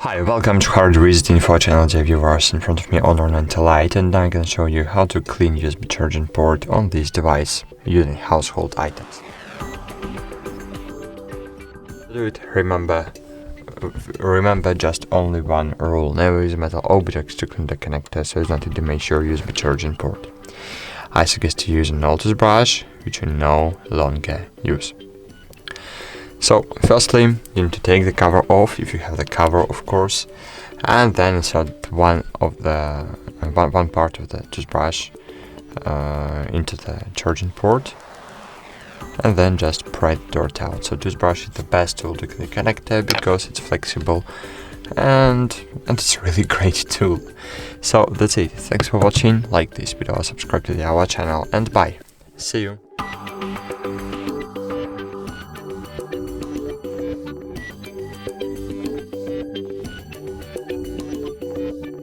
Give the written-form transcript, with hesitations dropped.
Hi, welcome to HardReset.Info channel, dear viewers. In front of me Honor 90 Lite, and I'm gonna show you how to clean USB charging port on this device using household items. To do it, remember just only one rule: never use metal objects to clean the connector, so as not to damage your USB charging port. I suggest to use an old toothbrush, which you no longer use. So, firstly, you need to take the cover off, if you have the cover, of course, and then insert one part of the toothbrush into the charging port, and then just pry the dirt out. So, toothbrush is the best tool to clean the connector because it's flexible and it's a really great tool. So that's it. Thanks for watching. Like this video, subscribe to our channel, and bye. See you.